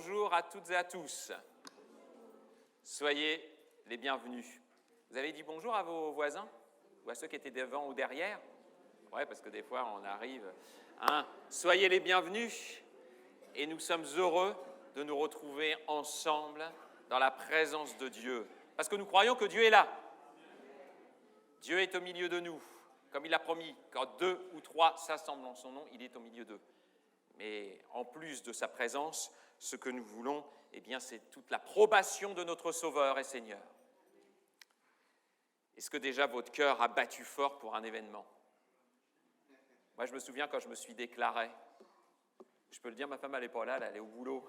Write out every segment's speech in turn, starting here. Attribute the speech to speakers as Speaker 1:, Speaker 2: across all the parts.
Speaker 1: Bonjour à toutes et à tous. Soyez les bienvenus. Vous avez dit bonjour à vos voisins ou à ceux qui étaient devant ou derrière? Oui, parce que des fois on arrive. Soyez les bienvenus et nous sommes heureux de nous retrouver ensemble dans la présence de Dieu. Parce que nous croyons que Dieu est là. Dieu est au milieu de nous, comme il l'a promis. Quand 2 ou 3 s'assemblent en son nom, il est au milieu d'eux. Mais en plus de sa présence, ce que nous voulons, c'est toute l'approbation de notre Sauveur et Seigneur. Est-ce que déjà votre cœur a battu fort pour un événement? Moi, je me souviens quand je me suis déclaré, je peux le dire, ma femme, elle n'est pas là, elle est au boulot,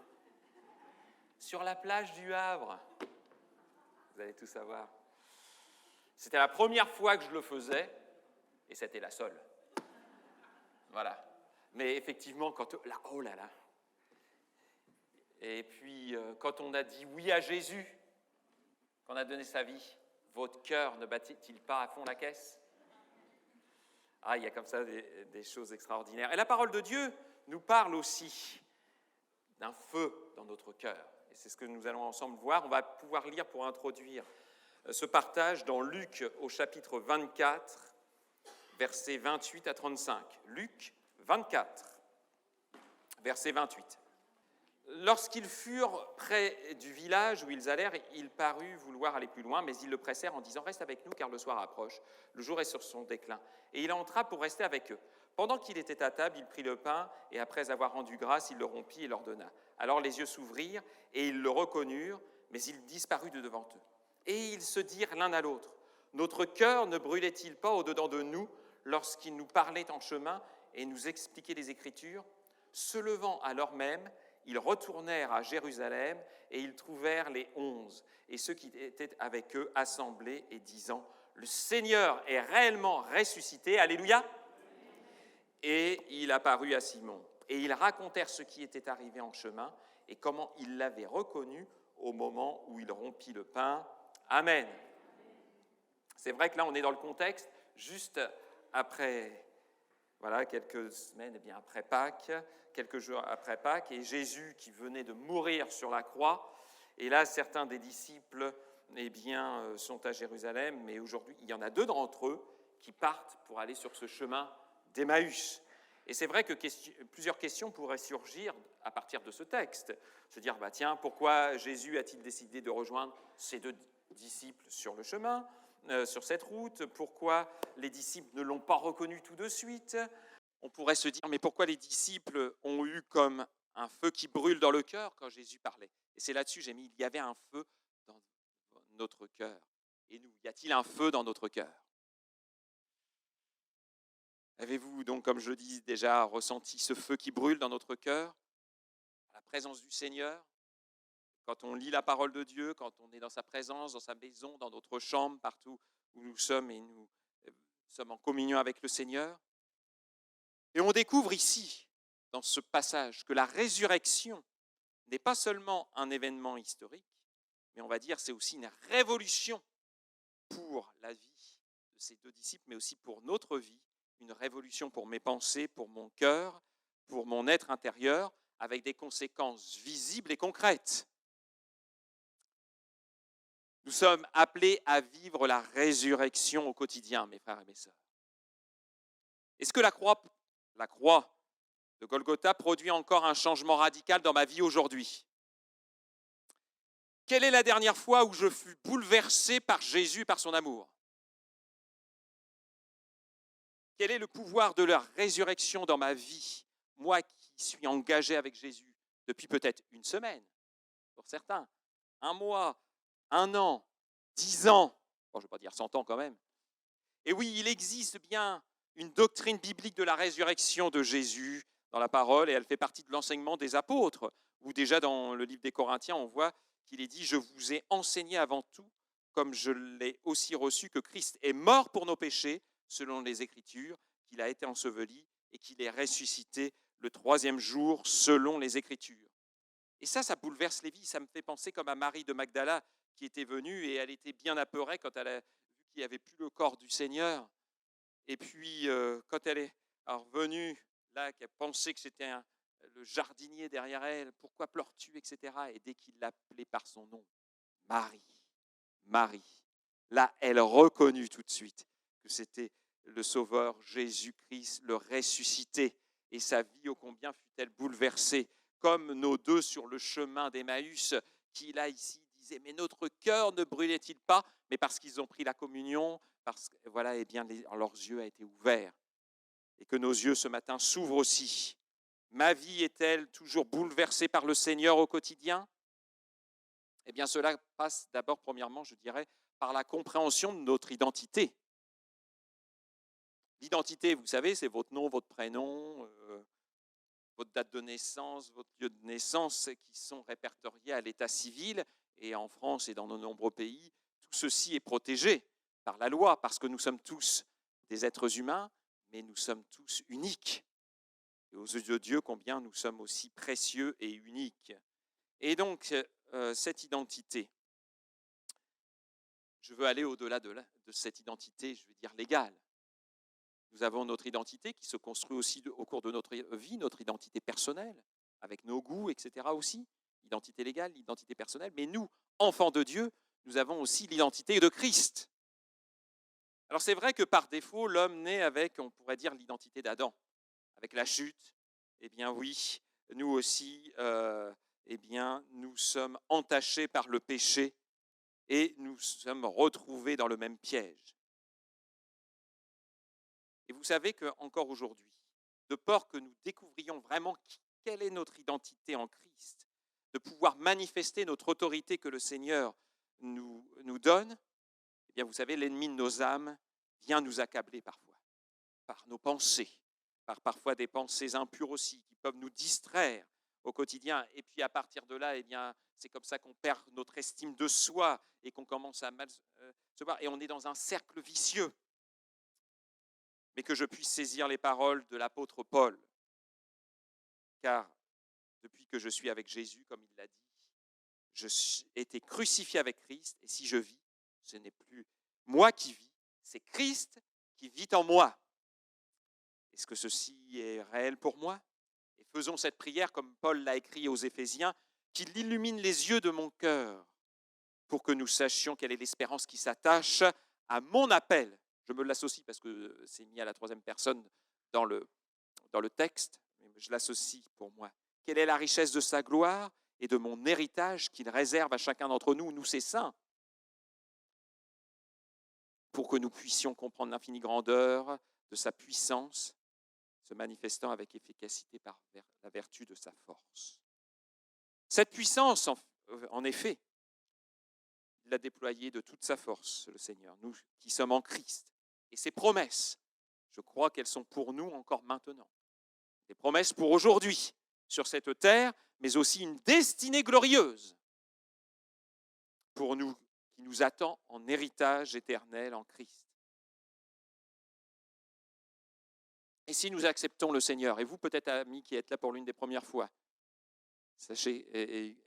Speaker 1: sur la plage du Havre. Vous allez tout savoir. C'était la première fois que je le faisais, et c'était la seule. Voilà. Mais effectivement, oh là là. Et puis, quand on a dit oui à Jésus, qu'on a donné sa vie, votre cœur ne battit-il pas à fond la caisse? Il y a comme ça des choses extraordinaires. Et la parole de Dieu nous parle aussi d'un feu dans notre cœur. Et c'est ce que nous allons ensemble voir. On va pouvoir lire pour introduire ce partage dans Luc au chapitre 24, versets 28 à 35. Luc 24, verset 28. Lorsqu'ils furent près du village où ils allèrent, il parut vouloir aller plus loin, mais ils le pressèrent en disant « Reste avec nous, car le soir approche, le jour est sur son déclin. » Et il entra pour rester avec eux. Pendant qu'il était à table, il prit le pain, et après avoir rendu grâce, il le rompit et leur donna. Alors les yeux s'ouvrirent, et ils le reconnurent, mais il disparut de devant eux. Et ils se dirent l'un à l'autre « Notre cœur ne brûlait-il pas au-dedans de nous, lorsqu'il nous parlait en chemin et nous expliquait les Écritures ?» Se levant alors même, ils retournèrent à Jérusalem et ils trouvèrent les 11 et ceux qui étaient avec eux assemblés et disant « Le Seigneur est réellement ressuscité, alléluia !» Et il apparut à Simon. Et ils racontèrent ce qui était arrivé en chemin et comment ils l'avaient reconnu au moment où il rompit le pain. Amen. C'est vrai que là, on est dans le contexte juste après... Voilà, quelques semaines après Pâques, quelques jours après Pâques, et Jésus qui venait de mourir sur la croix. Et là, certains des disciples sont à Jérusalem, mais aujourd'hui, il y en a 2 d'entre eux qui partent pour aller sur ce chemin d'Emmaüs. Et c'est vrai que plusieurs questions pourraient surgir à partir de ce texte. Se dire, pourquoi Jésus a-t-il décidé de rejoindre ces 2 disciples sur le chemin ? Sur cette route, pourquoi les disciples ne l'ont pas reconnu tout de suite? On pourrait se dire, mais pourquoi les disciples ont eu comme un feu qui brûle dans le cœur quand Jésus parlait? Et c'est là-dessus, j'ai mis, il y avait un feu dans notre cœur. Et nous, y a-t-il un feu dans notre cœur? Avez-vous donc, comme je dis déjà, ressenti ce feu qui brûle dans notre cœur, à la présence du Seigneur? Quand on lit la parole de Dieu, quand on est dans sa présence, dans sa maison, dans notre chambre, partout où nous sommes et nous sommes en communion avec le Seigneur. Et on découvre ici, dans ce passage, que la résurrection n'est pas seulement un événement historique, mais on va dire c'est aussi une révolution pour la vie de ces 2 disciples, mais aussi pour notre vie, une révolution pour mes pensées, pour mon cœur, pour mon être intérieur, avec des conséquences visibles et concrètes. Nous sommes appelés à vivre la résurrection au quotidien, mes frères et mes sœurs. Est-ce que la croix de Golgotha produit encore un changement radical dans ma vie aujourd'hui? Quelle est la dernière fois où je fus bouleversé par Jésus, par son amour? Quel est le pouvoir de la résurrection dans ma vie, moi qui suis engagé avec Jésus depuis peut-être une semaine, pour certains, 1 mois, 1 an, 10 ans, je ne vais pas dire 100 ans quand même. Et oui, il existe bien une doctrine biblique de la résurrection de Jésus dans la parole, et elle fait partie de l'enseignement des apôtres, où déjà dans le livre des Corinthiens, on voit qu'il est dit « Je vous ai enseigné avant tout, comme je l'ai aussi reçu, que Christ est mort pour nos péchés, selon les Écritures, qu'il a été enseveli et qu'il est ressuscité le 3e jour, selon les Écritures. » Et ça bouleverse les vies. Ça me fait penser comme à Marie de Magdala qui était venue et elle était bien apeurée quand elle a vu qu'il n'y avait plus le corps du Seigneur. Et puis, quand elle est revenue, là, qu'elle pensait que c'était le jardinier derrière elle, pourquoi pleures-tu, etc. Et dès qu'il l'appelait par son nom, Marie, Marie, là, elle reconnut tout de suite que c'était le Sauveur Jésus-Christ, le ressuscité. Et sa vie, ô combien fut-elle bouleversée, comme nos deux sur le chemin d'Emmaüs, qui là, ici, disaient, mais notre cœur ne brûlait-il pas? Mais parce qu'ils ont pris la communion, parce que, voilà, eh bien, leurs yeux ont été ouverts. Et que nos yeux, ce matin, s'ouvrent aussi. Ma vie est-elle toujours bouleversée par le Seigneur au quotidien? Eh bien, cela passe d'abord, premièrement, je dirais, par la compréhension de notre identité. L'identité, vous savez, c'est votre nom, votre prénom, votre date de naissance, votre lieu de naissance qui sont répertoriés à l'état civil. Et en France et dans de nombreux pays, tout ceci est protégé par la loi parce que nous sommes tous des êtres humains, mais nous sommes tous uniques. Et aux yeux de Dieu, combien nous sommes aussi précieux et uniques. Et donc, cette identité, je veux aller au-delà de cette identité, je veux dire légale. Nous avons notre identité qui se construit aussi au cours de notre vie, notre identité personnelle, avec nos goûts, etc. aussi. Identité légale, identité personnelle. Mais nous, enfants de Dieu, nous avons aussi l'identité de Christ. Alors c'est vrai que par défaut, l'homme naît avec, on pourrait dire, l'identité d'Adam. Avec la chute, eh bien oui, nous aussi, eh bien, nous sommes entachés par le péché et nous sommes retrouvés dans le même piège. Et vous savez qu'encore aujourd'hui, de peur que nous découvrions vraiment quelle est notre identité en Christ, de pouvoir manifester notre autorité que le Seigneur nous donne, eh bien, vous savez, l'ennemi de nos âmes vient nous accabler parfois, par nos pensées, par parfois des pensées impures aussi, qui peuvent nous distraire au quotidien. Et puis à partir de là, eh bien, c'est comme ça qu'on perd notre estime de soi et qu'on commence à mal se voir. Et on est dans un cercle vicieux. Mais que je puisse saisir les paroles de l'apôtre Paul. Car depuis que je suis avec Jésus, comme il l'a dit, je suis été crucifié avec Christ, et si je vis, ce n'est plus moi qui vis, c'est Christ qui vit en moi. Est-ce que ceci est réel pour moi? Et faisons cette prière, comme Paul l'a écrit aux Éphésiens, qu'il illumine les yeux de mon cœur, pour que nous sachions quelle est l'espérance qui s'attache à mon appel. Je me l'associe parce que c'est mis à la troisième personne dans le texte, mais je l'associe pour moi. Quelle est la richesse de sa gloire et de mon héritage qu'il réserve à chacun d'entre nous, nous ses saints, pour que nous puissions comprendre l'infinie grandeur de sa puissance, se manifestant avec efficacité par la vertu de sa force. Cette puissance, en effet, il l'a déployée de toute sa force, le Seigneur, nous qui sommes en Christ. Et ses promesses, je crois qu'elles sont pour nous encore maintenant. Des promesses pour aujourd'hui, sur cette terre, mais aussi une destinée glorieuse pour nous, qui nous attend en héritage éternel en Christ. Et si nous acceptons le Seigneur, et vous peut-être amis qui êtes là pour l'une des premières fois, sachez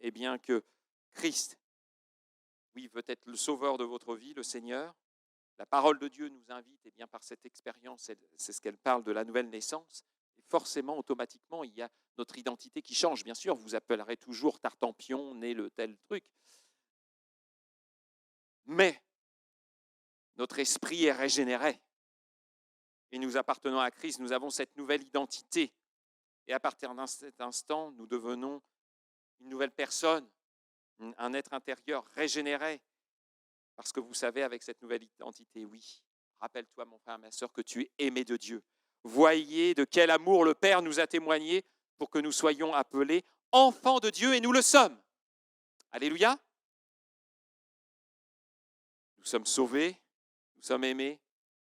Speaker 1: eh bien que Christ, oui, veut être le sauveur de votre vie, le Seigneur. La parole de Dieu nous invite, eh bien, par cette expérience, c'est ce qu'elle parle de la nouvelle naissance. Et forcément, automatiquement, il y a notre identité qui change. Bien sûr, vous appellerez toujours Tartampion, né le tel truc. Mais notre esprit est régénéré. Et nous appartenons à Christ, nous avons cette nouvelle identité. Et à partir de cet instant, nous devenons une nouvelle personne, un être intérieur régénéré. Parce que vous savez, avec cette nouvelle identité, oui, rappelle-toi, mon frère, ma sœur, que tu es aimé de Dieu. Voyez de quel amour le Père nous a témoigné pour que nous soyons appelés enfants de Dieu, et nous le sommes. Alléluia. Nous sommes sauvés, nous sommes aimés,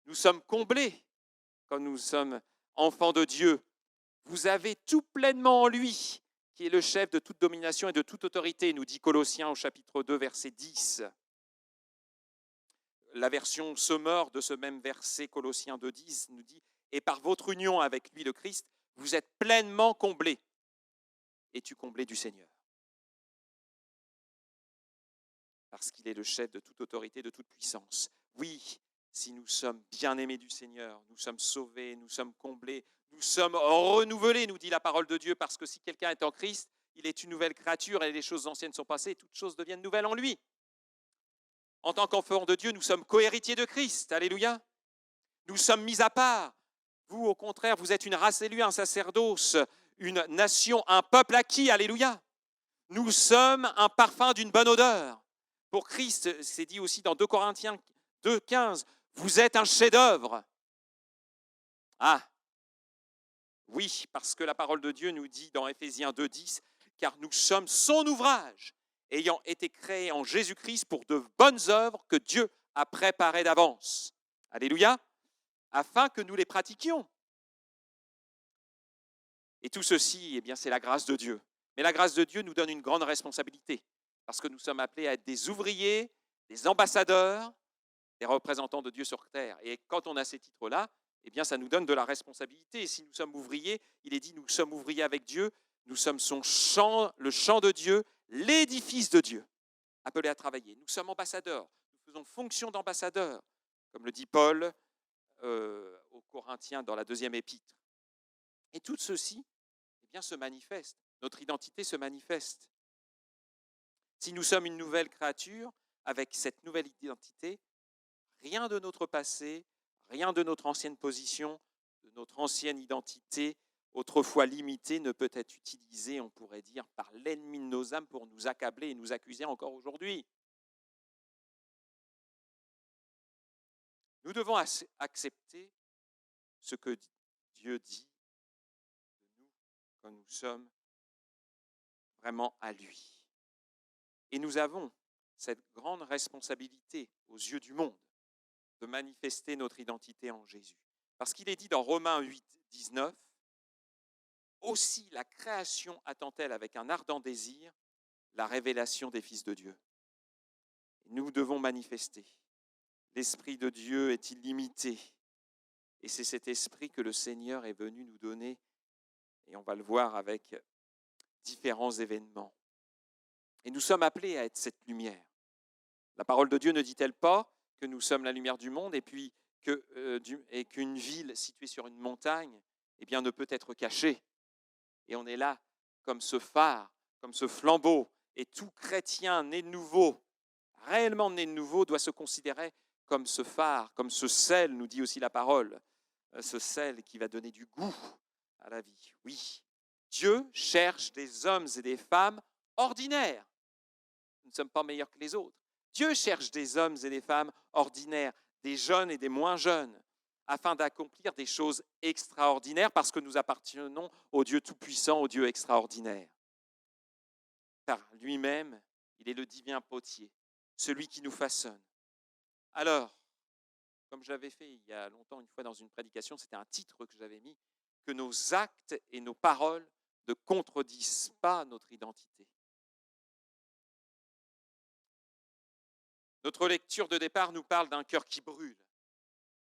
Speaker 1: nous sommes comblés quand nous sommes enfants de Dieu. Vous avez tout pleinement en lui, qui est le chef de toute domination et de toute autorité, nous dit Colossiens au chapitre 2, verset 10. La version Sommer de ce même verset, Colossiens 2, 10, nous dit « Et par votre union avec lui, le Christ, vous êtes pleinement comblés. Es-tu comblé du Seigneur? Parce qu'il est le chef de toute autorité, de toute puissance. Oui, si nous sommes bien-aimés du Seigneur, nous sommes sauvés, nous sommes comblés, Nous sommes renouvelés, nous dit la parole de Dieu, parce que si quelqu'un est en Christ, il est une nouvelle créature et les choses anciennes sont passées et toutes choses deviennent nouvelles en lui. En tant qu'enfants de Dieu, nous sommes cohéritiers de Christ. Alléluia. Nous sommes mis à part. Vous, au contraire, vous êtes une race élue, un sacerdoce, une nation, un peuple acquis. Alléluia. Nous sommes un parfum d'une bonne odeur. Pour Christ, c'est dit aussi dans 2 Corinthiens 2,15, vous êtes un chef-d'œuvre. Ah, oui, parce que la parole de Dieu nous dit dans Éphésiens 2,10, car nous sommes son ouvrage, ayant été créés en Jésus-Christ pour de bonnes œuvres que Dieu a préparées d'avance. Alléluia, afin que nous les pratiquions. Et tout ceci, eh bien, c'est la grâce de Dieu. Mais la grâce de Dieu nous donne une grande responsabilité, parce que nous sommes appelés à être des ouvriers, des ambassadeurs, des représentants de Dieu sur terre. Et quand on a ces titres-là, eh bien, ça nous donne de la responsabilité. Et si nous sommes ouvriers, il est dit, nous sommes ouvriers avec Dieu, nous sommes son champ, le champ de Dieu, l'édifice de Dieu, appelés à travailler. Nous sommes ambassadeurs, nous faisons fonction d'ambassadeurs, comme le dit Paul aux Corinthiens dans la 2e épître. Et tout ceci, eh bien, se manifeste. Notre identité se manifeste. Si nous sommes une nouvelle créature, avec cette nouvelle identité, rien de notre passé, rien de notre ancienne position, de notre ancienne identité, autrefois limitée, ne peut être utilisé, on pourrait dire, par l'ennemi de nos âmes pour nous accabler et nous accuser encore aujourd'hui. Nous devons accepter ce que Dieu dit de nous quand nous sommes vraiment à lui. Et nous avons cette grande responsabilité aux yeux du monde de manifester notre identité en Jésus. Parce qu'il est dit dans Romains 8, 19, « Aussi la création attend-elle avec un ardent désir la révélation des fils de Dieu. » Nous devons manifester. L'Esprit de Dieu est illimité. Et c'est cet esprit que le Seigneur est venu nous donner. Et on va le voir avec différents événements. Et nous sommes appelés à être cette lumière. La parole de Dieu ne dit-elle pas que nous sommes la lumière du monde et puis qu'une ville située sur une montagne eh bien, ne peut être cachée. Et on est là comme ce phare, comme ce flambeau. Et tout chrétien né de nouveau, réellement né de nouveau, doit se considérer comme ce phare, comme ce sel, nous dit aussi la parole, ce sel qui va donner du goût à la vie. Oui, Dieu cherche des hommes et des femmes ordinaires. Nous ne sommes pas meilleurs que les autres. Dieu cherche des hommes et des femmes ordinaires, des jeunes et des moins jeunes, afin d'accomplir des choses extraordinaires parce que nous appartenons au Dieu tout-puissant, au Dieu extraordinaire. Car lui-même, il est le divin potier, celui qui nous façonne. Alors, comme je l'avais fait il y a longtemps, une fois dans une prédication, c'était un titre que j'avais mis, que nos actes et nos paroles ne contredisent pas notre identité. Notre lecture de départ nous parle d'un cœur qui brûle.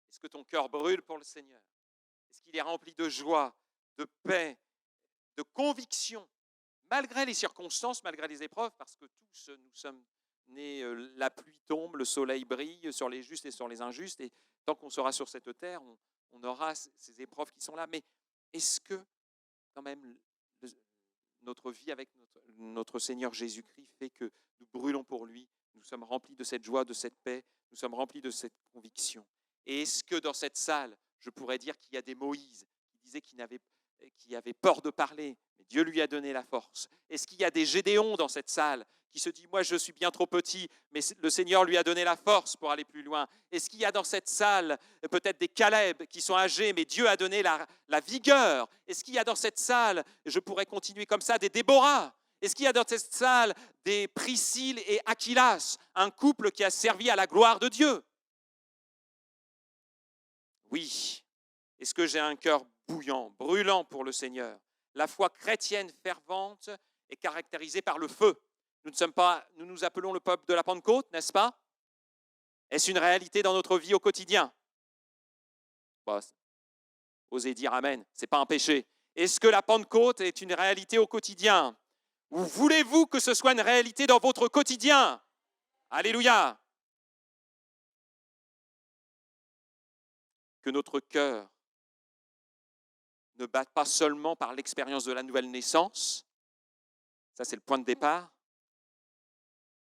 Speaker 1: Est-ce que ton cœur brûle pour le Seigneur? Est-ce qu'il est rempli de joie, de paix, de conviction, malgré les circonstances, malgré les épreuves, parce que tous nous sommes nés, la pluie tombe, le soleil brille sur les justes et sur les injustes, et tant qu'on sera sur cette terre, on aura ces épreuves qui sont là. Mais est-ce que, quand même, notre vie avec notre Seigneur Jésus-Christ fait que nous brûlons pour lui, nous sommes remplis de cette joie, de cette paix, nous sommes remplis de cette conviction? Et est-ce que dans cette salle, je pourrais dire qu'il y a des Moïse qui disaient qu'il avait peur de parler, mais Dieu lui a donné la force? Est-ce qu'il y a des Gédéons dans cette salle qui se dit, moi je suis bien trop petit, mais le Seigneur lui a donné la force pour aller plus loin? Est-ce qu'il y a dans cette salle peut-être des Caleb qui sont âgés, mais Dieu a donné la vigueur? Est-ce qu'il y a dans cette salle, je pourrais continuer comme ça, des Déborah? Est-ce qu'il y a dans cette salle des Priscille et Aquilas, un couple qui a servi à la gloire de Dieu? Oui. Est-ce que j'ai un cœur bouillant, brûlant pour le Seigneur? La foi chrétienne fervente est caractérisée par le feu. Nous nous appelons le peuple de la Pentecôte, n'est-ce pas? Est-ce une réalité dans notre vie au quotidien? Osez dire amen, ce n'est pas un péché. Est-ce que la Pentecôte est une réalité au quotidien? Ou voulez-vous que ce soit une réalité dans votre quotidien? Alléluia! Que notre cœur ne passe pas seulement par l'expérience de la nouvelle naissance, ça c'est le point de départ,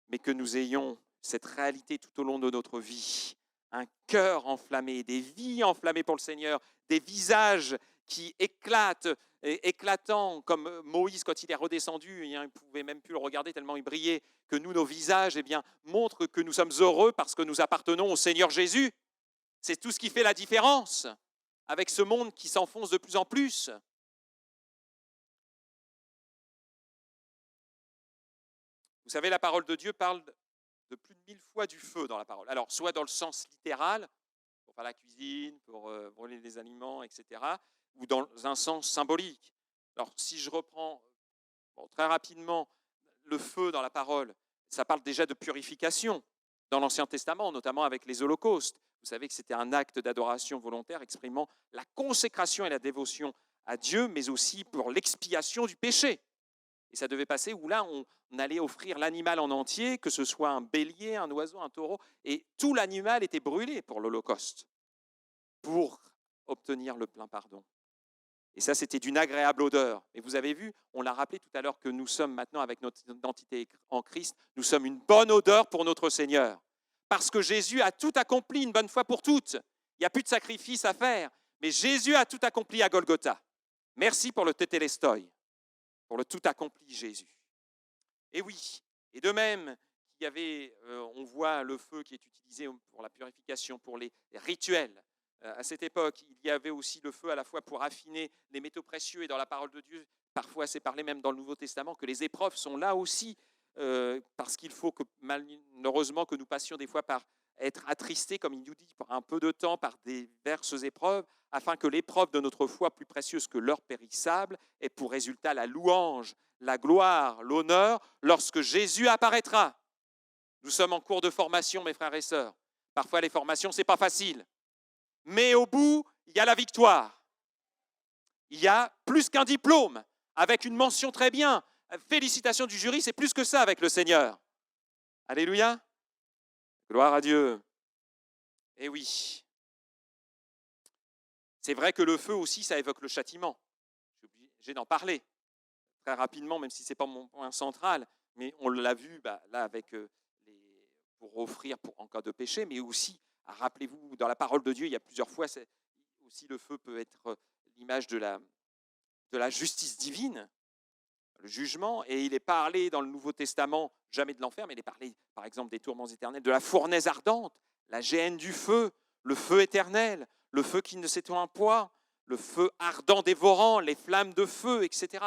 Speaker 1: mais que nous ayons cette réalité tout au long de notre vie, un cœur enflammé, des vies enflammées pour le Seigneur, des visages qui éclatent, éclatants, comme Moïse quand il est redescendu, il ne pouvait même plus le regarder tellement il brillait, que nous, nos visages, montrent que nous sommes heureux parce que nous appartenons au Seigneur Jésus. C'est tout ce qui fait la différence avec ce monde qui s'enfonce de plus en plus. Vous savez, la parole de Dieu parle de plus de 1000 fois du feu dans la parole. Alors, soit dans le sens littéral, pour faire la cuisine, pour brûler des aliments, etc., ou dans un sens symbolique. Alors, si je reprends très rapidement le feu dans la parole, ça parle déjà de purification dans l'Ancien Testament, notamment avec les holocaustes. Vous savez que c'était un acte d'adoration volontaire exprimant la consécration et la dévotion à Dieu, mais aussi pour l'expiation du péché. Et ça devait passer où là, on allait offrir l'animal en entier, que ce soit un bélier, un oiseau, un taureau, et tout l'animal était brûlé pour l'Holocauste, pour obtenir le plein pardon. Et ça, c'était d'une agréable odeur. Et vous avez vu, on l'a rappelé tout à l'heure que nous sommes maintenant, avec notre identité en Christ, nous sommes une bonne odeur pour notre Seigneur. Parce que Jésus a tout accompli une bonne fois pour toutes. Il n'y a plus de sacrifice à faire. Mais Jésus a tout accompli à Golgotha. Merci pour le tétélestoi, pour le tout accompli Jésus. Et oui, et de même qu'il y avait, on voit le feu qui est utilisé pour la purification, pour les rituels. À cette époque, il y avait aussi le feu à la fois pour affiner les métaux précieux, et dans la parole de Dieu, parfois c'est parlé même dans le Nouveau Testament, que les épreuves sont là aussi, parce qu'il faut que, malheureusement, que nous passions des fois par être attristés, comme il nous dit, pour un peu de temps, par diverses épreuves, afin que l'épreuve de notre foi, plus précieuse que l'or périssable, ait pour résultat la louange, la gloire, l'honneur, lorsque Jésus apparaîtra. Nous sommes en cours de formation, mes frères et sœurs. Parfois, les formations, ce n'est pas facile. Mais au bout, il y a la victoire. Il y a plus qu'un diplôme, avec une mention très bien. Félicitations du jury, c'est plus que ça avec le Seigneur. Alléluia. Gloire à Dieu. Et oui. C'est vrai que le feu aussi, ça évoque le châtiment. Je suis obligé d'en parler très rapidement, même si ce n'est pas mon point central. Mais on l'a vu là avec pour offrir en cas de péché, mais aussi, rappelez-vous, dans la parole de Dieu, il y a plusieurs fois, aussi le feu peut être l'image de la justice divine, le jugement, et il est parlé dans le Nouveau Testament, jamais de l'enfer, mais il est parlé, par exemple, des tourments éternels, de la fournaise ardente, la géhenne du feu, le feu éternel, le feu qui ne s'éteint point, le feu ardent dévorant, les flammes de feu, etc.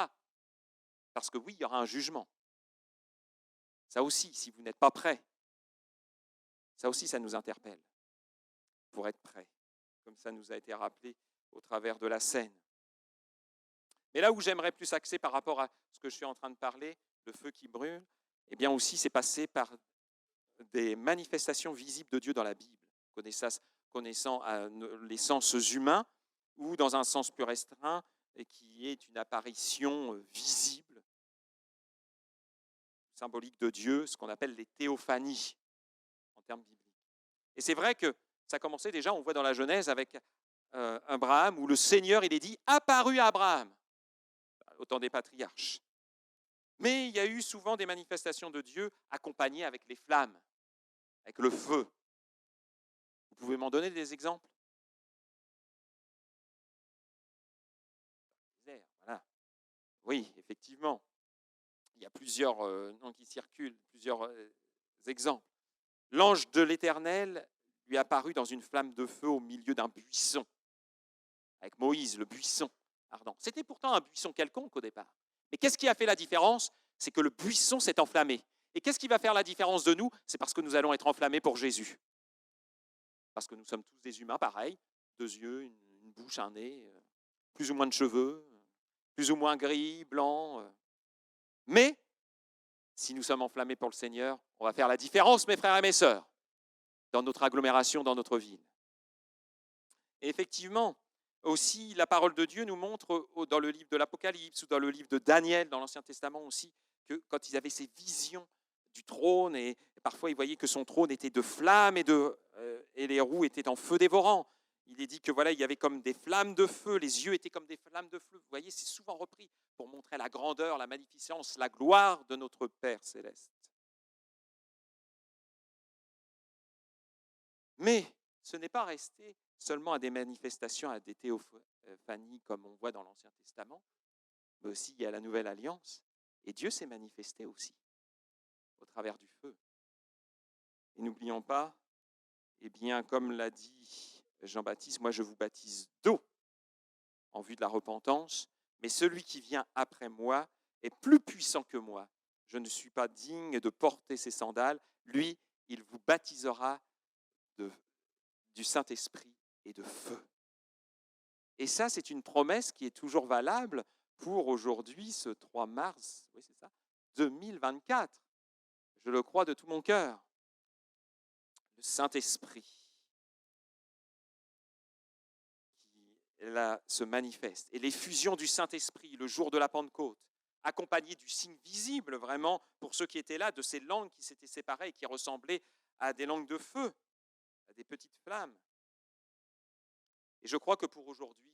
Speaker 1: Parce que oui, il y aura un jugement. Ça aussi, si vous n'êtes pas prêts, ça aussi, ça nous interpelle, pour être prêts, comme ça nous a été rappelé au travers de la scène. Mais là où j'aimerais plus axer par rapport à ce que je suis en train de parler, le feu qui brûle, eh bien aussi c'est passé par des manifestations visibles de Dieu dans la Bible, connaissant les sens humains ou dans un sens plus restreint, et qui est une apparition visible, symbolique de Dieu, ce qu'on appelle les théophanies en termes bibliques. Et c'est vrai que ça commençait déjà, on voit dans la Genèse avec Abraham, où le Seigneur, il est dit, apparut à Abraham, au temps des patriarches. Mais il y a eu souvent des manifestations de Dieu accompagnées avec les flammes, avec le feu. Vous pouvez m'en donner des exemples? Voilà. Oui, effectivement. Il y a plusieurs noms qui circulent, plusieurs exemples. L'ange de l'Éternel lui apparut dans une flamme de feu au milieu d'un buisson, avec Moïse, le buisson ardent. C'était pourtant un buisson quelconque au départ. Mais qu'est-ce qui a fait la différence? C'est que le buisson s'est enflammé. Et qu'est-ce qui va faire la différence de nous? C'est parce que nous allons être enflammés pour Jésus. Parce que nous sommes tous des humains pareils, 2 yeux, une bouche, un nez, plus ou moins de cheveux, plus ou moins gris, blanc. Mais si nous sommes enflammés pour le Seigneur, on va faire la différence, mes frères et mes sœurs, dans notre agglomération, dans notre ville. Et effectivement, aussi, la parole de Dieu nous montre, dans le livre de l'Apocalypse ou dans le livre de Daniel, dans l'Ancien Testament aussi, que quand ils avaient ces visions du trône, et parfois ils voyaient que son trône était de flammes et les roues étaient en feu dévorant, il est dit que voilà, il y avait comme des flammes de feu, les yeux étaient comme des flammes de feu. Vous voyez, c'est souvent repris pour montrer la grandeur, la magnificence, la gloire de notre Père céleste. Mais ce n'est pas resté seulement à des manifestations, à des théophanies comme on voit dans l'Ancien Testament, mais aussi il y a la Nouvelle Alliance. Et Dieu s'est manifesté aussi au travers du feu. Et n'oublions pas, eh bien, comme l'a dit Jean-Baptiste, moi je vous baptise d'eau en vue de la repentance, mais celui qui vient après moi est plus puissant que moi. Je ne suis pas digne de porter ses sandales. Lui, il vous baptisera du Saint-Esprit et de feu. Et ça, c'est une promesse qui est toujours valable pour aujourd'hui, ce 3 mars, oui, c'est ça, 2024. Je le crois de tout mon cœur. Le Saint-Esprit qui là se manifeste. Et l'effusion du Saint-Esprit le jour de la Pentecôte, accompagné du signe visible vraiment pour ceux qui étaient là, de ces langues qui s'étaient séparées et qui ressemblaient à des langues de feu, à des petites flammes. Et je crois que pour aujourd'hui,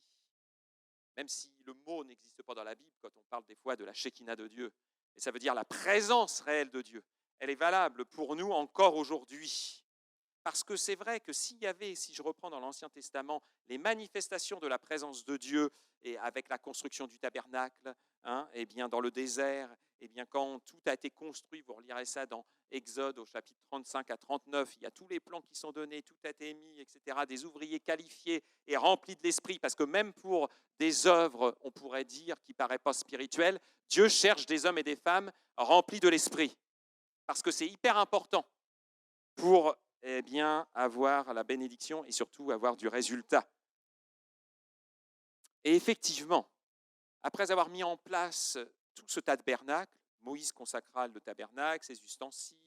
Speaker 1: même si le mot n'existe pas dans la Bible, quand on parle des fois de la Shekinah de Dieu, et ça veut dire la présence réelle de Dieu, elle est valable pour nous encore aujourd'hui. Parce que c'est vrai que s'il y avait, si je reprends dans l'Ancien Testament, les manifestations de la présence de Dieu, et avec la construction du tabernacle, et bien dans le désert, et bien quand tout a été construit, vous relirez ça dans Exode au chapitre 35 à 39, il y a tous les plans qui sont donnés, tout a été mis, etc., des ouvriers qualifiés et remplis de l'esprit, parce que même pour des œuvres, on pourrait dire, qui ne paraissent pas spirituelles, Dieu cherche des hommes et des femmes remplis de l'esprit, parce que c'est hyper important pour bien avoir la bénédiction et surtout avoir du résultat. Et effectivement, après avoir mis en place tout ce tabernacle, Moïse consacra le tabernacle, ses ustensiles,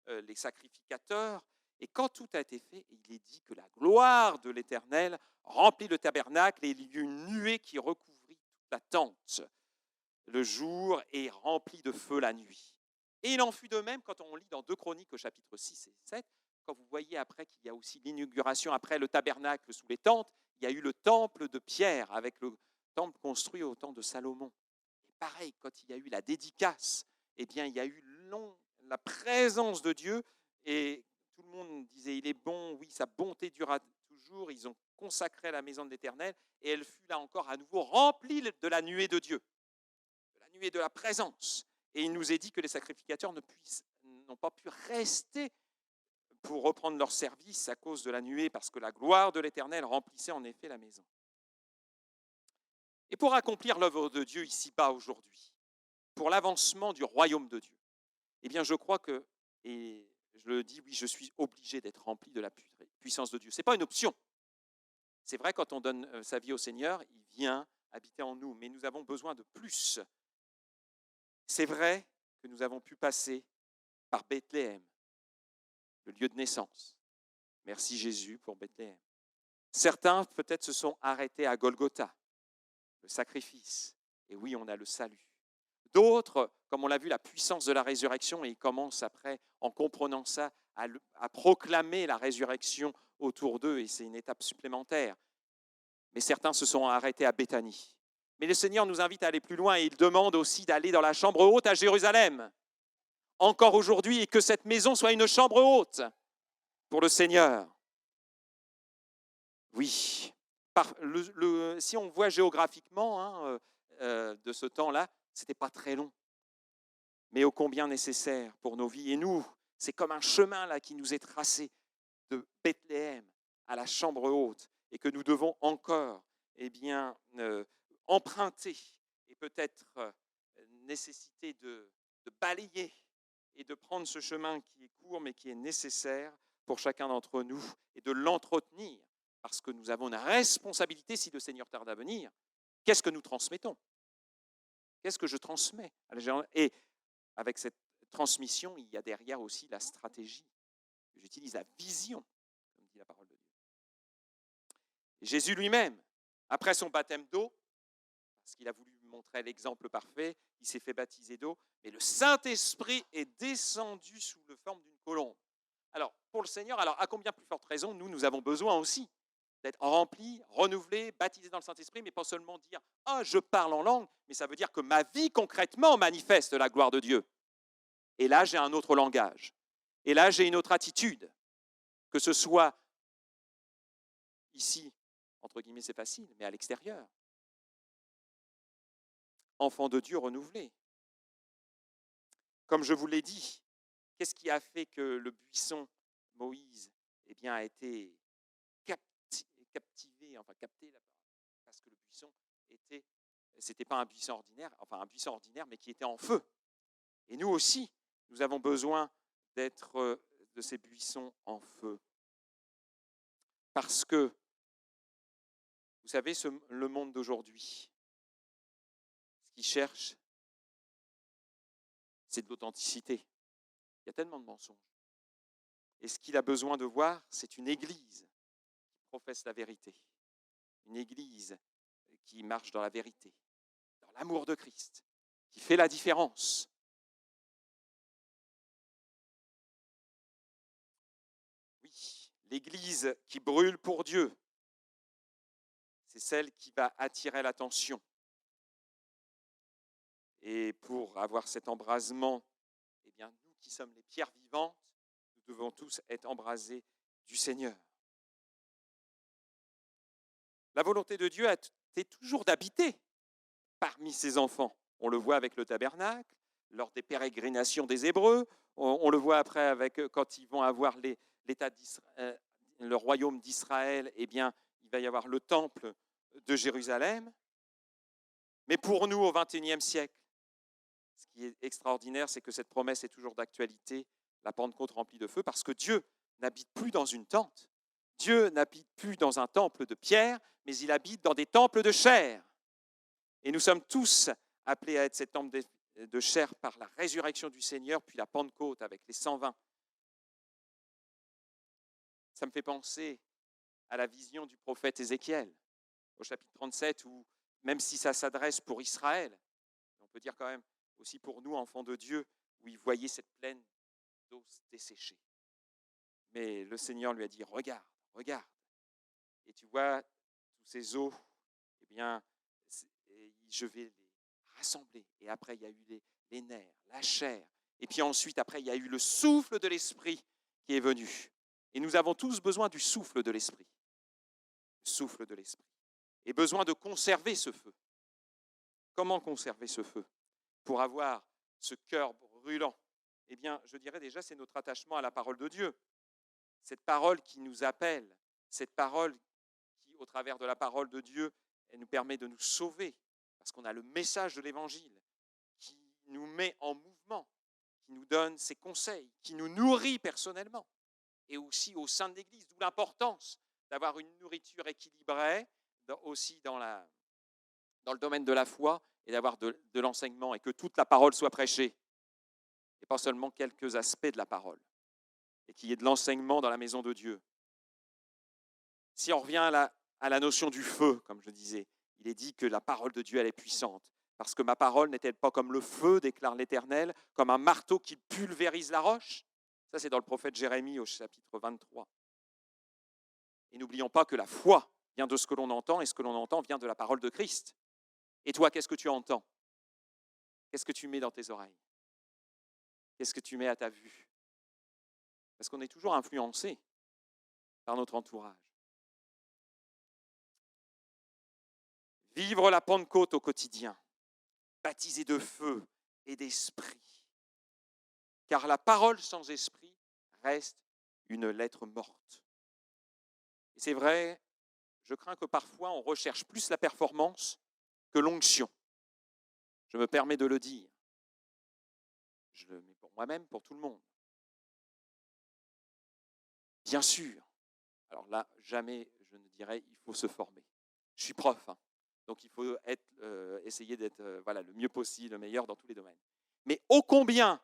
Speaker 1: les sacrificateurs, et quand tout a été fait, il est dit que la gloire de l'Éternel remplit le tabernacle et il y eut une nuée qui recouvrit toute la tente le jour et remplit de feu la nuit. Et il en fut de même quand on lit dans 2 Chroniques au chapitre 6 et 7, quand vous voyez après qu'il y a aussi l'inauguration, après le tabernacle sous les tentes, il y a eu le temple de Pierre avec le temple construit au temps de Salomon. Et pareil, quand il y a eu la dédicace, eh bien, il y a eu la présence de Dieu et tout le monde disait, il est bon, oui, sa bonté durera toujours. Ils ont consacré la maison de l'Éternel et elle fut là encore à nouveau remplie de la nuée de Dieu, de la nuée de la présence. Et il nous est dit que les sacrificateurs n'ont pas pu rester pour reprendre leur service à cause de la nuée, parce que la gloire de l'Éternel remplissait en effet la maison. Et pour accomplir l'œuvre de Dieu ici-bas aujourd'hui, pour l'avancement du royaume de Dieu, eh bien je crois que, et je le dis, oui, je suis obligé d'être rempli de la puissance de Dieu. Ce n'est pas une option. C'est vrai, quand on donne sa vie au Seigneur, il vient habiter en nous, mais nous avons besoin de plus. C'est vrai que nous avons pu passer par Bethléem, le lieu de naissance. Merci Jésus pour Bethléem. Certains peut-être se sont arrêtés à Golgotha, le sacrifice. Et oui, on a le salut. D'autres, comme on l'a vu, la puissance de la résurrection, et ils commencent après, en comprenant ça, à proclamer la résurrection autour d'eux, et c'est une étape supplémentaire. Mais certains se sont arrêtés à Béthanie. Mais le Seigneur nous invite à aller plus loin, et il demande aussi d'aller dans la chambre haute à Jérusalem, encore aujourd'hui, et que cette maison soit une chambre haute pour le Seigneur. Oui, si on voit géographiquement de ce temps-là, ce n'était pas très long, mais ô combien nécessaire pour nos vies. Et nous, c'est comme un chemin là qui nous est tracé de Bethléem à la chambre haute et que nous devons encore emprunter et peut-être nécessiter de balayer et de prendre ce chemin qui est court mais qui est nécessaire pour chacun d'entre nous et de l'entretenir. Parce que nous avons une responsabilité si le Seigneur tarde à venir. Qu'est-ce que nous transmettons? Qu'est-ce que je transmets à la gens? Et avec cette transmission, il y a derrière aussi la stratégie. J'utilise la vision, comme dit la parole de Dieu. Et Jésus lui-même, après son baptême d'eau, parce qu'il a voulu montrer l'exemple parfait, il s'est fait baptiser d'eau, mais le Saint-Esprit est descendu sous la forme d'une colombe. Alors, pour le Seigneur, alors à combien plus forte raison, nous avons besoin aussi
Speaker 2: d'être rempli, renouvelé, baptisé dans le Saint-Esprit, mais pas seulement dire « Ah, je parle en langue », mais ça veut dire que ma vie concrètement manifeste la gloire de Dieu. Et là, j'ai un autre langage. Et là, j'ai une autre attitude. Que ce soit ici, entre guillemets, c'est facile, mais à l'extérieur. Enfant de Dieu renouvelé. Comme je vous l'ai dit, qu'est-ce qui a fait que le buisson Moïse a été captivé, capté, parce que le buisson c'était pas un buisson ordinaire, mais qui était en feu. Et nous aussi, nous avons besoin d'être de ces buissons en feu. Parce que, vous savez, le monde d'aujourd'hui, ce qu'il cherche, c'est de l'authenticité. Il y a tellement de mensonges. Et ce qu'il a besoin de voir, c'est une église qui professe la vérité. Une église qui marche dans la vérité, dans l'amour de Christ, qui fait la différence. Oui, l'église qui brûle pour Dieu, c'est celle qui va attirer l'attention. Et pour avoir cet embrasement, nous qui sommes les pierres vivantes, nous devons tous être embrasés du Seigneur. La volonté de Dieu est toujours d'habiter parmi ses enfants. On le voit avec le tabernacle, lors des pérégrinations des Hébreux, on le voit après quand ils vont avoir le royaume d'Israël, il va y avoir le temple de Jérusalem. Mais pour nous, au XXIe siècle, ce qui est extraordinaire, c'est que cette promesse est toujours d'actualité, la Pentecôte remplie de feu, parce que Dieu n'habite plus dans une tente. Dieu n'habite plus dans un temple de pierre, mais il habite dans des temples de chair. Et nous sommes tous appelés à être ces temples de chair par la résurrection du Seigneur, puis la Pentecôte avec les 120. Ça me fait penser à la vision du prophète Ézéchiel, au chapitre 37, où même si ça s'adresse pour Israël, on peut dire quand même aussi pour nous, enfants de Dieu, où il voyait cette plaine d'eau desséchée. Mais le Seigneur lui a dit, regarde. Et tu vois, tous ces eaux, je vais les rassembler. Et après, il y a eu les nerfs, la chair. Et puis ensuite, après, il y a eu le souffle de l'Esprit qui est venu. Et nous avons tous besoin du souffle de l'Esprit. Le souffle de l'Esprit. Et besoin de conserver ce feu. Comment conserver ce feu? Pour avoir ce cœur brûlant, je dirais déjà, c'est notre attachement à la parole de Dieu. Cette parole qui nous appelle, cette parole qui, au travers de la parole de Dieu, elle nous permet de nous sauver, parce qu'on a le message de l'Évangile qui nous met en mouvement, qui nous donne ses conseils, qui nous nourrit personnellement, et aussi au sein de l'Église, d'où l'importance d'avoir une nourriture équilibrée, aussi dans le domaine de la foi, et d'avoir de l'enseignement, et que toute la parole soit prêchée, et pas seulement quelques aspects de la parole, et qu'il y ait de l'enseignement dans la maison de Dieu. Si on revient à la notion du feu, comme je disais, il est dit que la parole de Dieu, elle est puissante, parce que ma parole n'est-elle pas comme le feu, déclare l'Éternel, comme un marteau qui pulvérise la roche? Ça, c'est dans le prophète Jérémie au chapitre 23. Et n'oublions pas que la foi vient de ce que l'on entend, et ce que l'on entend vient de la parole de Christ. Et toi, qu'est-ce que tu entends? Qu'est-ce que tu mets dans tes oreilles? Qu'est-ce que tu mets à ta vue? Parce qu'on est toujours influencé par notre entourage. Vivre la Pentecôte au quotidien, baptisé de feu et d'esprit. Car la parole sans esprit reste une lettre morte. Et c'est vrai, je crains que parfois on recherche plus la performance que l'onction. Je me permets de le dire. Je le mets pour moi-même, pour tout le monde. Bien sûr. Alors là, jamais je ne dirais il faut se former. Je suis prof, donc il faut essayer d'être le mieux possible, le meilleur dans tous les domaines. Mais ô combien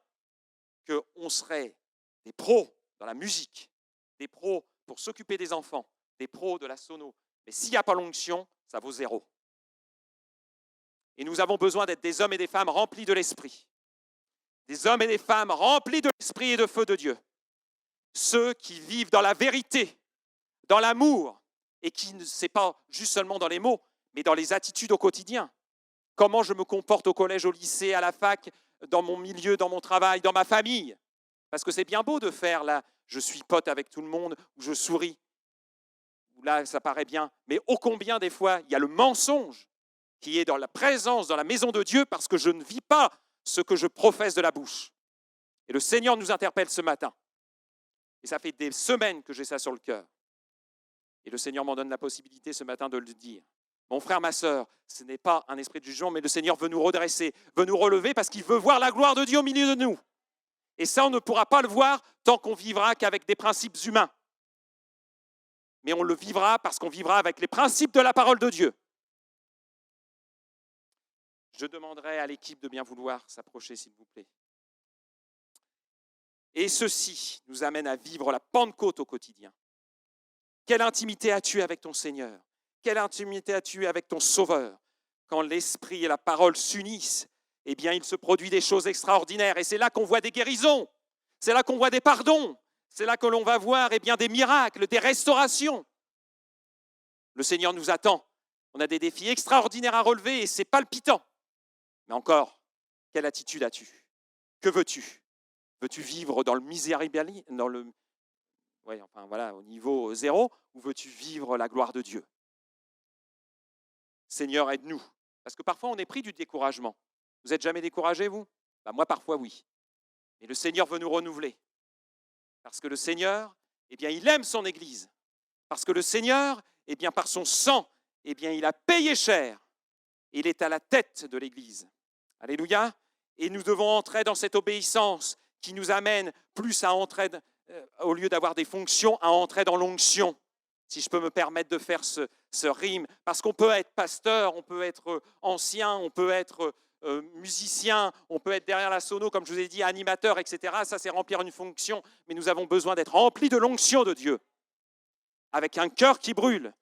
Speaker 2: qu'on serait des pros dans la musique, des pros pour s'occuper des enfants, des pros de la sono, mais s'il n'y a pas l'onction, ça vaut zéro. Et nous avons besoin d'être des hommes et des femmes remplis de l'esprit. Des hommes et des femmes remplis de l'esprit et de feu de Dieu. Ceux qui vivent dans la vérité, dans l'amour, et qui ne c'est pas juste seulement dans les mots, mais dans les attitudes au quotidien. Comment je me comporte au collège, au lycée, à la fac, dans mon milieu, dans mon travail, dans ma famille. Parce que c'est bien beau de faire là, je suis pote avec tout le monde, ou je souris. Là, ça paraît bien. Mais ô combien des fois, il y a le mensonge qui est dans la présence, dans la maison de Dieu, parce que je ne vis pas ce que je professe de la bouche. Et le Seigneur nous interpelle ce matin. Et ça fait des semaines que j'ai ça sur le cœur. Et le Seigneur m'en donne la possibilité ce matin de le dire. Mon frère, ma sœur, ce n'est pas un esprit de jugement, mais le Seigneur veut nous redresser, veut nous relever parce qu'il veut voir la gloire de Dieu au milieu de nous. Et ça, on ne pourra pas le voir tant qu'on vivra qu'avec des principes humains. Mais on le vivra parce qu'on vivra avec les principes de la parole de Dieu. Je demanderai à l'équipe de bien vouloir s'approcher, s'il vous plaît. Et ceci nous amène à vivre la Pentecôte au quotidien. Quelle intimité as-tu avec ton Seigneur? Quelle intimité as-tu avec ton Sauveur? Quand l'Esprit et la parole s'unissent, eh bien, il se produit des choses extraordinaires. Et c'est là qu'on voit des guérisons. C'est là qu'on voit des pardons. C'est là que l'on va voir eh bien, des miracles, des restaurations. Le Seigneur nous attend. On a des défis extraordinaires à relever et c'est palpitant. Mais encore, quelle attitude as-tu? Que veux-tu? Veux-tu vivre dans le misérabilisme, au niveau zéro, ou veux-tu vivre la gloire de Dieu? Seigneur, aide-nous. Parce que parfois, on est pris du découragement. Vous n'êtes jamais découragé, vous? Moi, parfois, oui. Mais le Seigneur veut nous renouveler. Parce que le Seigneur, eh bien, il aime son Église. Parce que le Seigneur, eh bien, par son sang, eh bien, il a payé cher. Il est à la tête de l'Église. Alléluia. Et nous devons entrer dans cette obéissance qui nous amène plus à entrer, au lieu d'avoir des fonctions, à entrer dans l'onction. Si je peux me permettre de faire ce rime, parce qu'on peut être pasteur, on peut être ancien, on peut être musicien, on peut être derrière la sono, comme je vous ai dit, animateur, etc. Ça, c'est remplir une fonction, mais nous avons besoin d'être remplis de l'onction de Dieu, avec un cœur qui brûle,